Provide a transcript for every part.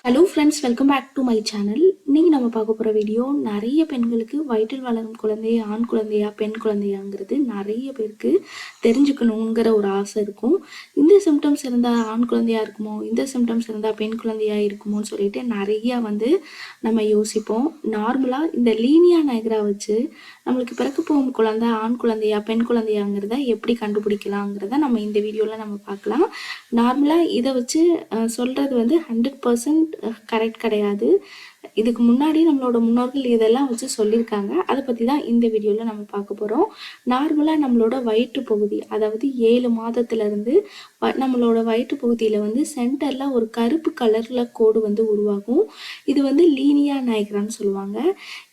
Hello friends, welcome back to my channel. இன்றைக்கி நம்ம பார்க்க போகிற வீடியோ, நிறைய பெண்களுக்கு வயிற்றில் வளரும் குழந்தை ஆண் குழந்தையா பெண் குழந்தையாங்கிறது நிறைய பேருக்கு தெரிஞ்சுக்கணுங்கிற ஒரு ஆசை இருக்கும். இந்த சிம்டம்ஸ் இருந்தால் ஆண் குழந்தையா இருக்குமோ, இந்த சிம்டம்ஸ் இருந்தால் பெண் குழந்தையா இருக்குமோன்னு சொல்லிட்டு நிறையா நம்ம யோசிப்போம். நார்மலாக இந்த லீனியா நைக்ரா வச்சு நம்மளுக்கு பிறக்க போகும் குழந்தை ஆண் குழந்தையா பெண் குழந்தையாங்கிறத எப்படி கண்டுபிடிக்கலாங்கிறத நம்ம இந்த வீடியோவில் நம்ம பார்க்கலாம். நார்மலாக இதை வச்சு சொல்கிறது 100% கரெக்ட் கிடையாது. இதுக்கு முன்னாடி நம்மளோட முன்னோர்கள் இதெல்லாம் வச்சு சொல்லியிருக்காங்க. அதை பற்றி தான் இந்த வீடியோவில் நம்ம பார்க்க போகிறோம். நார்மலாக நம்மளோட வயிற்று பகுதி, அதாவது 7 மாதத்துலேருந்து நம்மளோட வயிற்று பகுதியில் சென்டரில் ஒரு கருப்பு கலரில் கோடு உருவாகும். இது லீனியா நைக்ரான்னு சொல்லுவாங்க.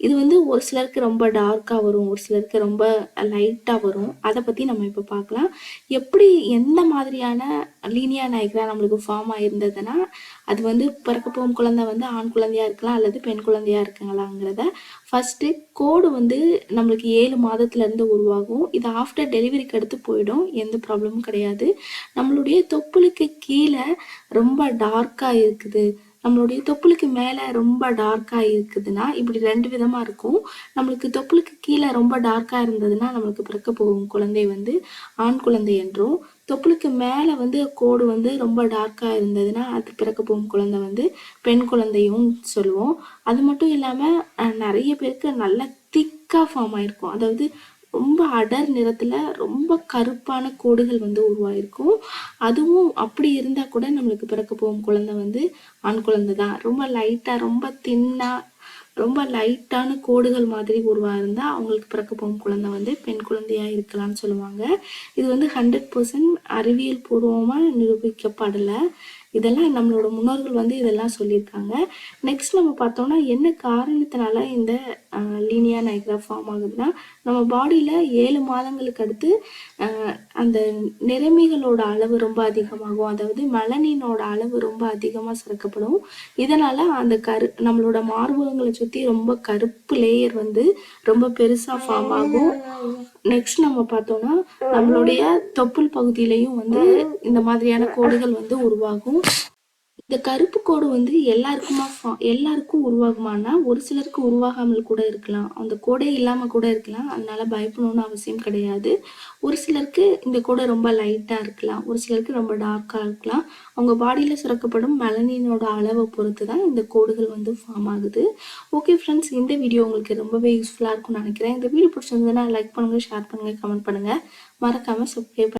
இது ஒரு சிலருக்கு ரொம்ப டார்க்காக வரும், ஒரு சிலருக்கு ரொம்ப லைட்டாக வரும். அதை பற்றி நம்ம இப்போ பார்க்கலாம். எப்படி எந்த மாதிரியான லீனியா நைக்ரா நம்மளுக்கு ஃபார்ம் ஆகிருந்ததுன்னா அது பிறக்க போகும் குழந்தை ஆண் குழந்தையா இருக்கலாம் அல்லது பெண் குழந்தையா இருக்குங்களாங்கிறத ஃபர்ஸ்ட்டு கோடு நம்மளுக்கு 7 மாதத்துலேருந்து உருவாகும். இது ஆஃப்டர் டெலிவரிக்கு அடுத்து போயிடும், எந்த ப்ராப்ளமும் கிடையாது. நம்மளுடைய தொப்புளுக்கு கீழே ரொம்ப டார்க்காக இருக்குது, நம்மளுடைய தொப்புளுக்கு மேலே ரொம்ப டார்க்காக இருக்குதுன்னா இப்படி 2 விதமாக இருக்கும். நம்மளுக்கு தொப்புளுக்கு கீழே ரொம்ப டார்க்காக இருந்ததுன்னா நம்மளுக்கு பிறக்க போகும் குழந்தை ஆண் குழந்தை என்றும், தொப்புளுக்கு மேலே கோடு ரொம்ப டார்க்காக இருந்ததுன்னா அது பிறக்க போகும் குழந்தை பெண் குழந்தையும் சொல்லுவோம். அது மட்டும் இல்லாமல் நிறைய பேருக்கு நல்ல திக்காக ஃபார்ம் ஆகிருக்கும். அதாவது ரொம்ப அடர் நிறத்தில் ரொம்ப கருப்பான கோடுகள் உருவாயிருக்கும். அதுவும் அப்படி இருந்தால் கூட நம்மளுக்கு பிறக்க போகும் குழந்தை ஆண் குழந்தை தான். ரொம்ப லைட்டாக ரொம்ப தின்னாக ரொம்ப லைட்டான கோடுகள் மாதிரி உருவாயிருந்தால் அவங்களுக்கு பிறக்க போகும் குழந்தை பெண் குழந்தையாக இருக்கலாம்னு சொல்லுவாங்க. இது 100% அறிவியல் பூர்வமாக நிரூபிக்கப்படலை. இதெல்லாம் நம்மளோட முன்னோர்கள் இதெல்லாம் சொல்லியிருக்காங்க. நெக்ஸ்ட் நம்ம பார்த்தோம்னா என்ன காரணத்தினால இந்த லீனியா நைக்ரா ஃபார்ம் ஆகுதுன்னா, நம்ம பாடியில் 7 மாதங்களுக்கு அடுத்து அந்த நிறமிகளோட அளவு ரொம்ப அதிகமாகும். அதாவது மெலனினோட அளவு ரொம்ப அதிகமாக சுரக்கப்படும். இதனால் அந்த நம்மளோட மார்பகங்களை சுற்றி ரொம்ப கருப்பு லேயர் ரொம்ப பெருசாக ஃபார்ம் ஆகும். நெக்ஸ்ட் நம்ம பார்த்தோம்னா நம்மளுடைய தொப்புள் பகுதியிலையும் இந்த மாதிரியான கோடுகள் உருவாகும். இந்த கருப்பு கோடு எல்லாருக்கும் உருவாகுமானா ஒரு சிலருக்கு உருவாகாமல் கூட இருக்கலாம், அந்த கோடே இல்லாமல் கூட இருக்கலாம். அதனால பயப்படணும்னு அவசியம் கிடையாது. ஒரு சிலருக்கு இந்த கோடை ரொம்ப லைட்டாக இருக்கலாம், ஒரு சிலருக்கு ரொம்ப டார்க்காக இருக்கலாம். அவங்க பாடியில் சுரக்கப்படும் மெலனினோட அளவை பொறுத்து தான் இந்த கோடுகள் ஃபார்ம் ஆகுது. ஓகே ஃப்ரெண்ட்ஸ், இந்த வீடியோ உங்களுக்கு ரொம்பவே யூஸ்ஃபுல்லாக இருக்கும்னு நினைக்கிறேன். இந்த வீடியோ பிடிச்சிருந்ததுன்னா லைக் பண்ணுங்கள், ஷேர் பண்ணுங்கள், கமெண்ட் பண்ணுங்கள். மறக்காமல் சப்ஸ்கிரைப்